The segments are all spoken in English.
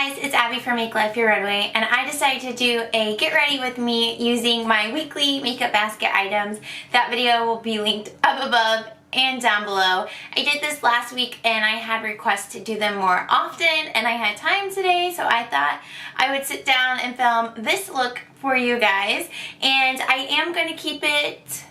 guys, it's Abby from Make Life Your Runway, and I decided to do a get ready with me using my weekly makeup basket items. That video will be linked up above and down below. I did this last week and I had requests to do them more often, and I had time today, so I thought I would sit down and film this look for you guys. And I am going to keep it,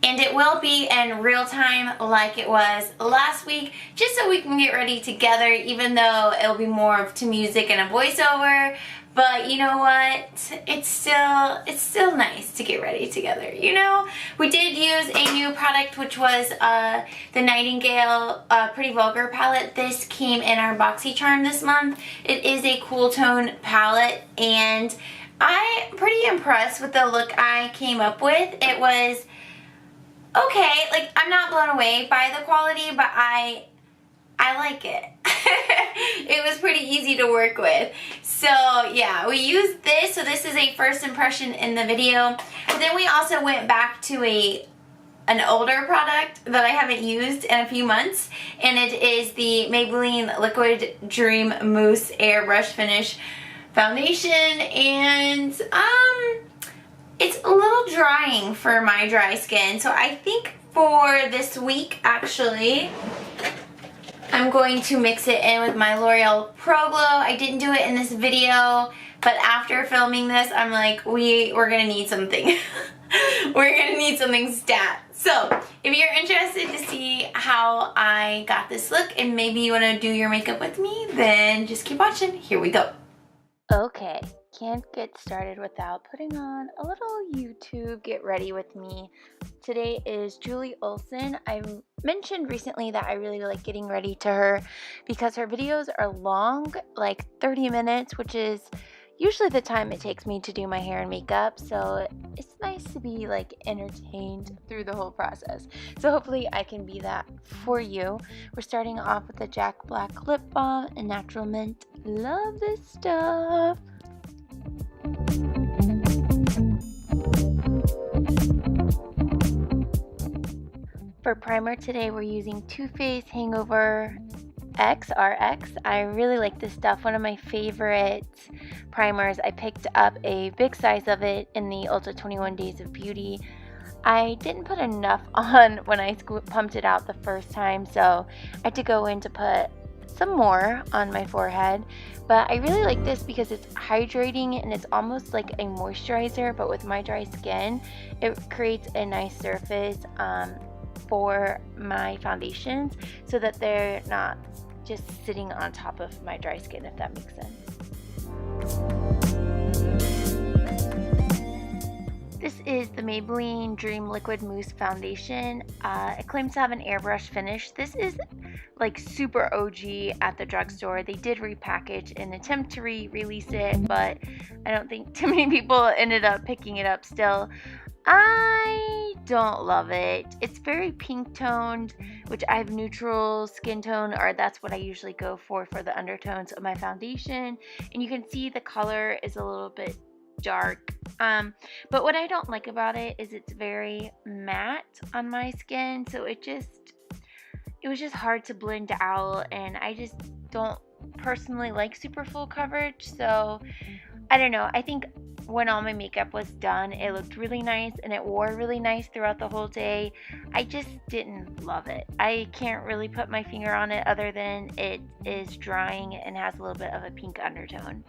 and it will be in real time like it was last week, just so we can get ready together, even though it'll be more to music and a voiceover. But you know what? It's still nice to get ready together, you know? We did use a new product, which was the Nightingale Pretty Vulgar palette. This came in our BoxyCharm this month. It is a cool tone palette, and I'm pretty impressed with the look I came up with. It was okay, like, I'm not blown away by the quality, but I like it. It was pretty easy to work with. So yeah, we used this. So this is a first impression in the video. But then we also went back to an older product that I haven't used in a few months, and it is the Maybelline Liquid Dream Mousse Airbrush Finish Foundation, and it's a little drying for my dry skin. So I think for this week, actually, I'm going to mix it in with my L'Oreal Pro Glow. I didn't do it in this video, but after filming this, I'm like, we're gonna need something. We're gonna need something stat. So if you're interested to see how I got this look, and maybe you wanna do your makeup with me, then just keep watching. Here we go. Okay, can't get started without putting on a little YouTube get ready with me. Today is Julie Olson. I mentioned recently that I really like getting ready to her because her videos are long, like 30 minutes, which is usually the time it takes me to do my hair and makeup. So it's nice to be like entertained through the whole process. So hopefully I can be that for you. We're starting off with the Jack Black Lip Balm and Natural Mint. Love this stuff. For primer today, we're using Too Faced Hangover XRX. I really like this stuff. One of my favorite primers. I picked up a big size of it in the Ulta 21 Days of Beauty. I didn't put enough on when I pumped it out the first time, so I had to go in to put some more on my forehead. But I really like this because it's hydrating and it's almost like a moisturizer, but with my dry skin, it creates a nice surface for my foundations so that they're not just sitting on top of my dry skin, if that makes sense. This is the Maybelline Dream Liquid Mousse Foundation. It claims to have an airbrush finish. This is like super OG at the drugstore. They did repackage in an attempt to re-release it, but I don't think too many people ended up picking it up still. I don't love it. It's very pink toned, which I have neutral skin tone, or that's what I usually go for the undertones of my foundation. And you can see the color is a little bit dark. But what I don't like about it is it's very matte on my skin, so it was just hard to blend out, and I just don't personally like super full coverage. So I don't know. I think when all my makeup was done, it looked really nice and it wore really nice throughout the whole day. I just didn't love it. I can't really put my finger on it other than it is drying and has a little bit of a pink undertone.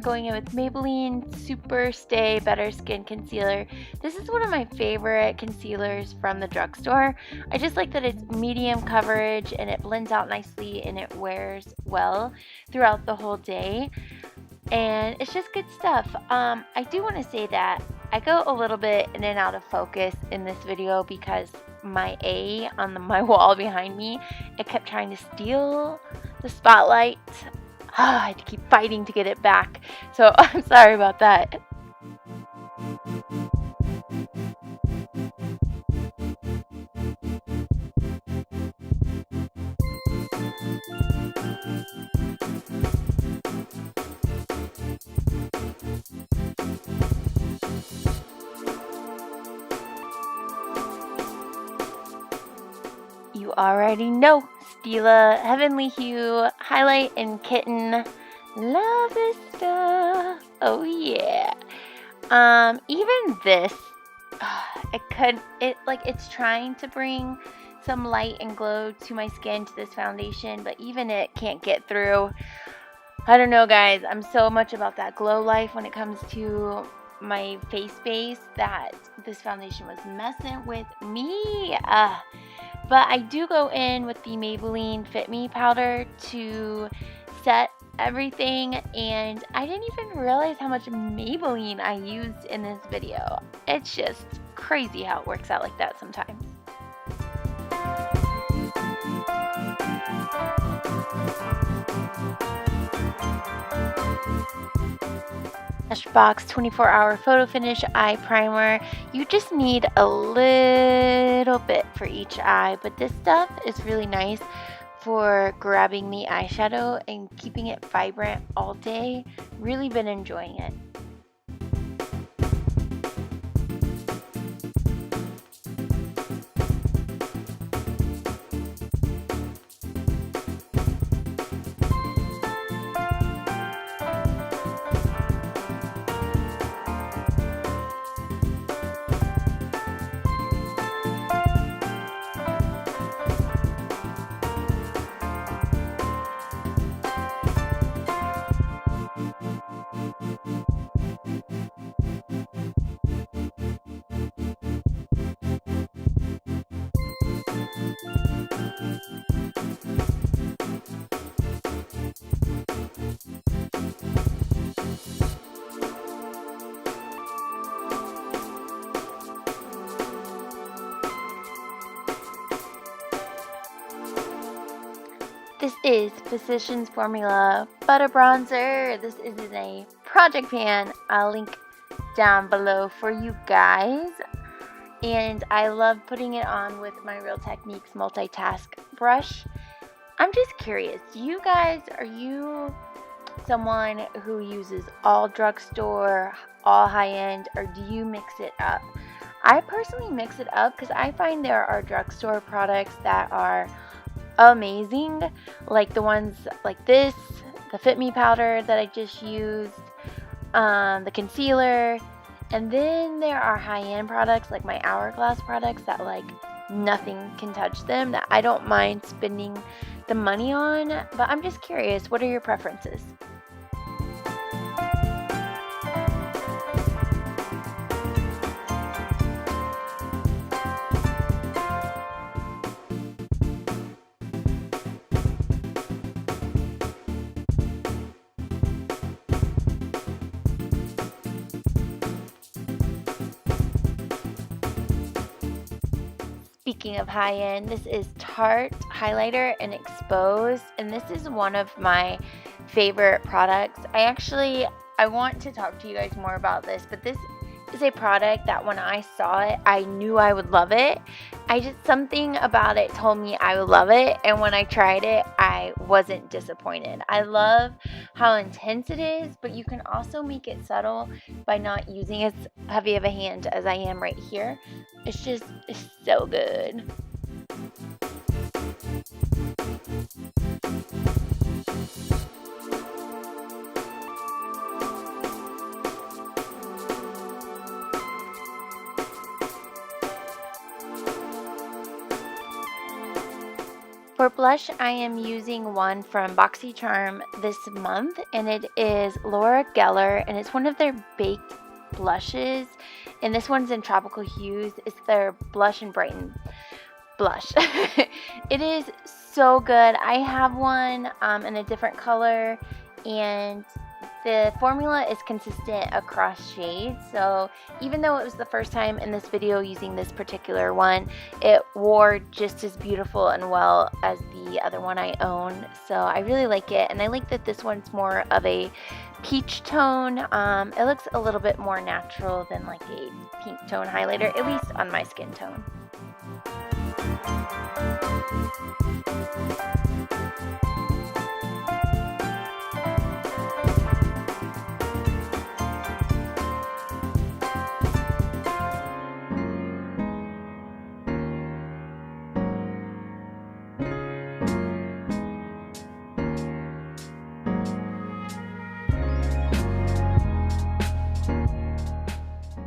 going in with Maybelline Super Stay Better Skin Concealer. This is one of my favorite concealers from the drugstore. I just like that it's medium coverage and it blends out nicely and it wears well throughout the whole day. And it's just good stuff. I do want to say that I go a little bit in and out of focus in this video because my A on my wall behind me, it kept trying to steal the spotlight. I had to keep fighting to get it back. So I'm sorry about that. You already know, Stila Heavenly Hue highlight in Kitten. Love this stuff. Oh yeah. Even this, it's trying to bring some light and glow to my skin, to this foundation, but even it can't get through. I don't know, guys. I'm so much about that glow life when it comes to my face base that this foundation was messing with me. But I do go in with the Maybelline Fit Me powder to set everything, and I didn't even realize how much Maybelline I used in this video. It's just crazy how it works out like that sometimes. Smashbox 24-hour photo finish eye primer. You just need a little bit for each eye, but this stuff is really nice for grabbing the eyeshadow and keeping it vibrant all day. Really been enjoying it. This is Physicians Formula Butter Bronzer. This is in a project pan. I'll link down below for you guys. And I love putting it on with my Real Techniques multitask brush. I'm just curious, you guys, are you someone who uses all drugstore, all high-end, or do you mix it up? I personally mix it up because I find there are drugstore products that are amazing, like the ones like this, the Fit Me powder that I just used, the concealer, and then there are high-end products like my Hourglass products that like nothing can touch them, that I don't mind spending the money on. But I'm just curious, what are your preferences? Speaking of high-end, this is Tarte highlighter and exposed, and this is one of my favorite products. I want to talk to you guys more about this, but this is a product that when I saw it, I knew I would love it. Something about it told me I would love it, and when I tried it, I wasn't disappointed. I love how intense it is, but you can also make it subtle by not using as heavy of a hand as I am right here. It's so good. For blush, I am using one from BoxyCharm this month, and it is Laura Gellar, and it's one of their baked blushes, and this one's in Tropical Hues. It's their Blush and Brighten blush. It is so good. I have one in a different color, and the formula is consistent across shades, so even though it was the first time in this video using this particular one, it wore just as beautiful and well as the other one I own. So I really like it, and I like that this one's more of a peach tone. It looks a little bit more natural than like a pink tone highlighter, at least on my skin tone.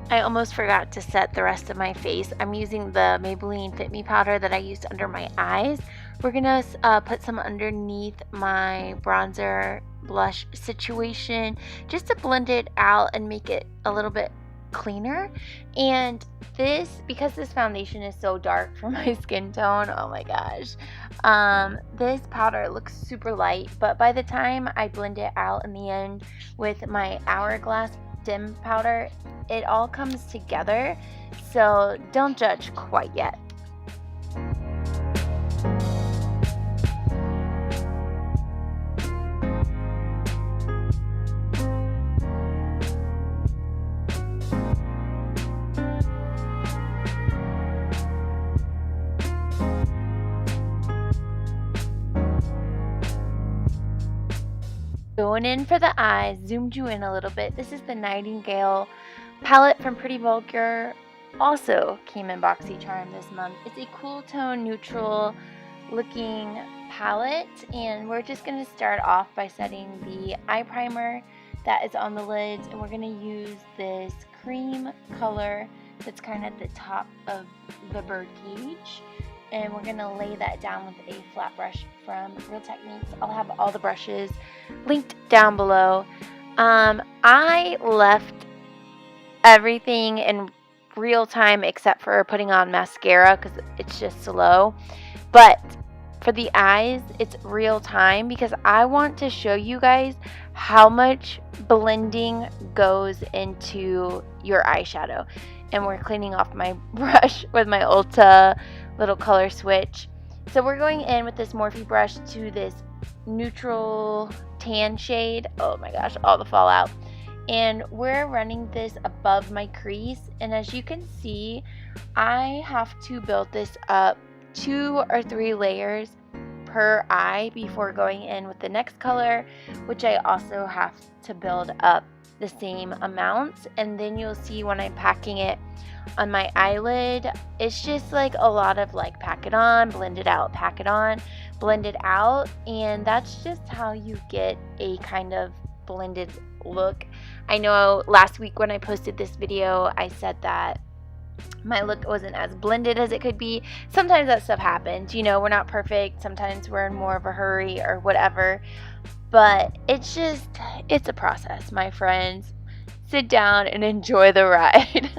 I almost forgot to set the rest of my face. I'm using the Maybelline Fit Me powder that I used under my eyes. We're gonna put some underneath my bronzer blush situation just to blend it out and make it a little bit cleaner. And this, because this foundation is so dark for my skin tone, oh my gosh, this powder looks super light, but by the time I blend it out in the end with my Hourglass dim powder, it all comes together, so don't judge quite yet. Going in for the eyes, zoomed you in a little bit. This is the Nightingale palette from Pretty Vulgar. Also came in BoxyCharm this month. It's a cool tone, neutral looking palette, and we're just going to start off by setting the eye primer that is on the lids, and we're going to use this cream color that's kind of at the top of the bird cage, and we're going to lay that down with a flat brush from Real Techniques. I'll have all the brushes linked down below. I left everything in real time except for putting on mascara because it's just slow, but for the eyes it's real time because I want to show you guys how much blending goes into your eyeshadow. And we're cleaning off my brush with my Ulta little color switch. So we're going in with this Morphe brush to this neutral tan shade. Oh my gosh, all the fallout. And we're running this above my crease, and as you can see, I have to build this up 2 or 3 layers per eye before going in with the next color, which I also have to build up the same amounts. And then you'll see when I'm packing it on my eyelid, it's just like a lot of like pack it on, blend it out, pack it on, blend it out, and that's just how you get a kind of blended look. I know last week when I posted this video, I said that my look wasn't as blended as it could be. Sometimes that stuff happens, you know, we're not perfect. Sometimes we're in more of a hurry or whatever, but it's a process, my friends. Sit down and enjoy the ride.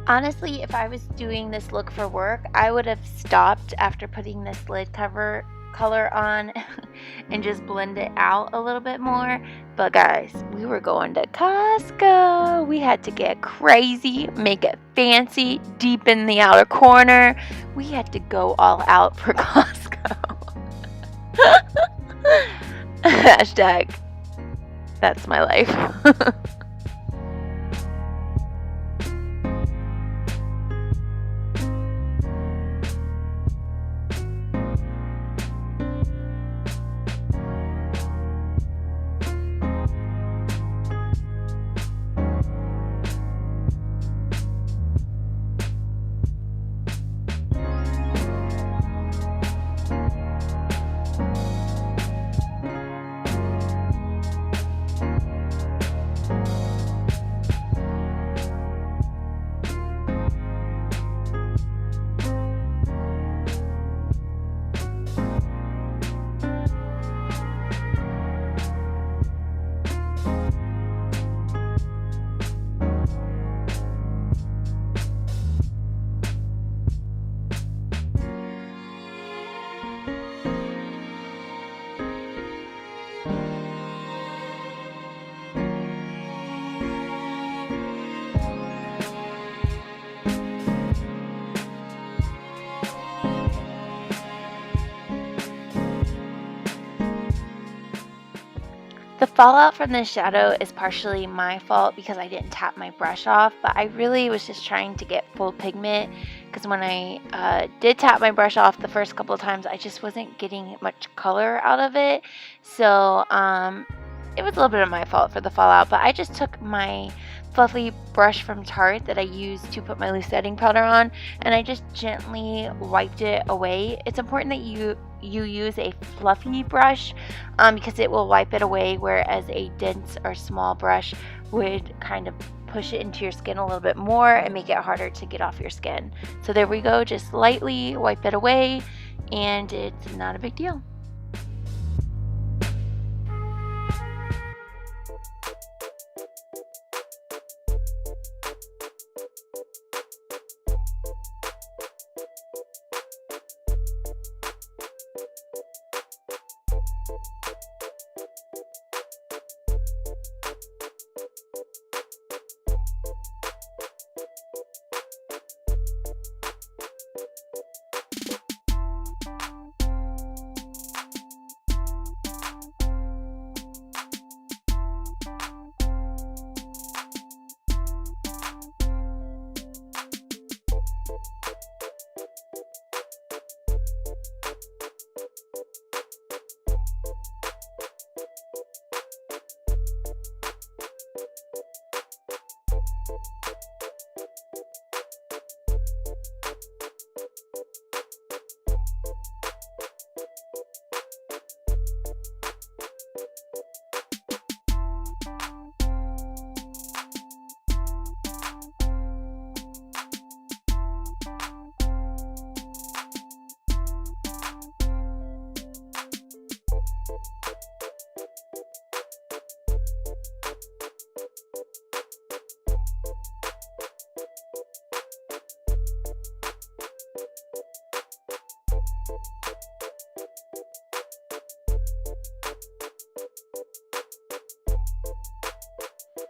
Honestly, if I was doing this look for work, I would have stopped after putting this lid cover color on and just blend it out a little bit more. But guys, we were going to Costco. We had to get crazy, make it fancy, deepen the outer corner. We had to go all out for Costco. Hashtag, that's my life. The fallout from this shadow is partially my fault because I didn't tap my brush off, but I really was just trying to get full pigment because when I did tap my brush off the first couple of times, I just wasn't getting much color out of it. So it was a little bit of my fault for the fallout, but I just took my fluffy brush from Tarte that I used to put my loose setting powder on, and I just gently wiped it away. It's important that you use a fluffy brush because it will wipe it away, whereas a dense or small brush would kind of push it into your skin a little bit more and make it harder to get off your skin. So there we go, just lightly wipe it away and it's not a big deal.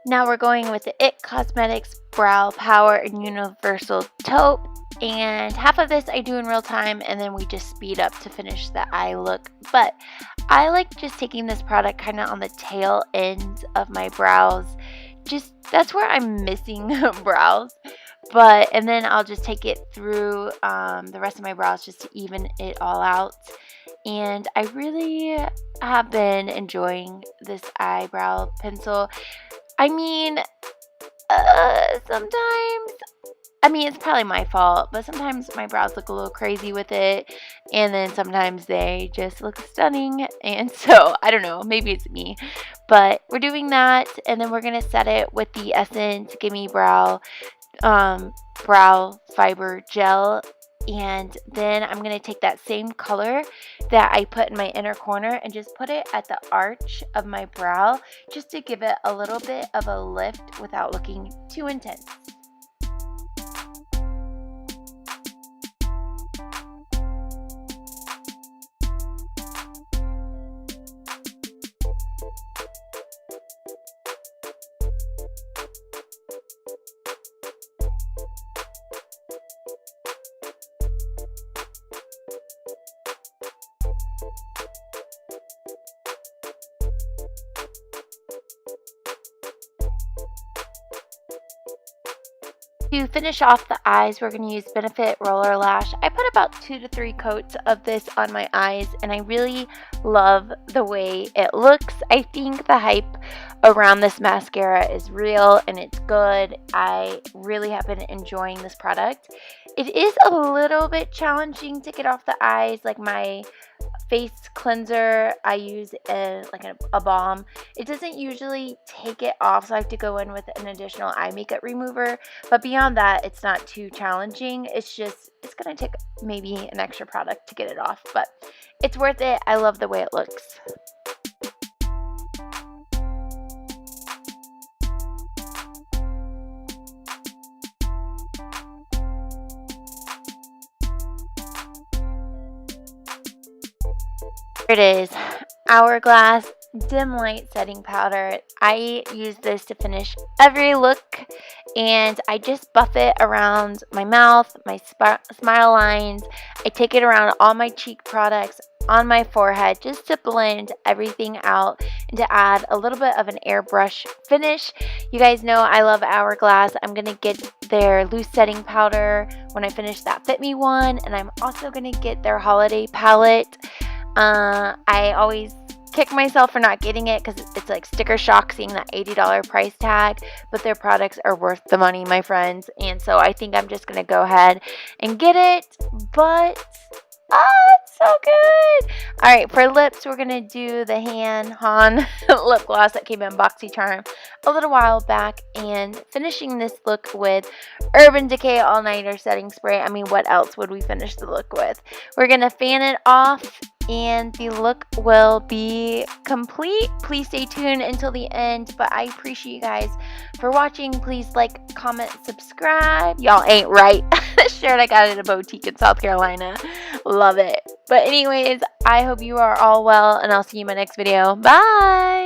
Now we're going with the IT Cosmetics Brow Power and Universal Taupe, and half of this I do in real time and then we just speed up to finish the eye look. But I like just taking this product kind of on the tail end of my brows. Just that's where I'm missing brows. And then I'll just take it through the rest of my brows just to even it all out. And I really have been enjoying this eyebrow pencil. I mean, sometimes, it's probably my fault, but sometimes my brows look a little crazy with it, and then sometimes they just look stunning, and so, I don't know, maybe it's me, but we're doing that, and then we're going to set it with the Essence Gimme Brow Brow Fiber Gel. And then I'm going to take that same color that I put in my inner corner and just put it at the arch of my brow just to give it a little bit of a lift without looking too intense. To finish off the eyes, we're going to use Benefit Roller Lash. I put about 2 to 3 coats of this on my eyes, and I really love the way it looks. I think the hype around this mascara is real and it's good. I really have been enjoying this product. It is a little bit challenging to get off the eyes. Like my face cleanser, I use a balm. It doesn't usually take it off, so I have to go in with an additional eye makeup remover. But beyond that, it's not too challenging. It's going to take maybe an extra product to get it off, but it's worth it. I love the way it looks. Here it is, Hourglass Dim Light Setting Powder. I use this to finish every look, and I just buff it around my mouth, my smile lines. I take it around all my cheek products, on my forehead, just to blend everything out and to add a little bit of an airbrush finish. You guys know I love Hourglass. I'm going to get their loose setting powder when I finish that Fit Me one, and I'm also going to get their holiday palette. I always kick myself for not getting it because it's like sticker shock seeing that $80 price tag, but their products are worth the money, my friends, and so I think I'm just gonna go ahead and get it. But it's so good. All right, for lips, we're gonna do the Han lip gloss that came in BoxyCharm a little while back, and finishing this look with Urban Decay All Nighter Setting Spray. I mean, what else would we finish the look with? We're gonna fan it off, and the look will be complete. Please stay tuned until the end, but I appreciate you guys for watching. Please like, comment, subscribe. Y'all ain't right. This shirt I got at a boutique in South Carolina. Love it. But anyways, I hope you are all well, and I'll see you in my next video. Bye!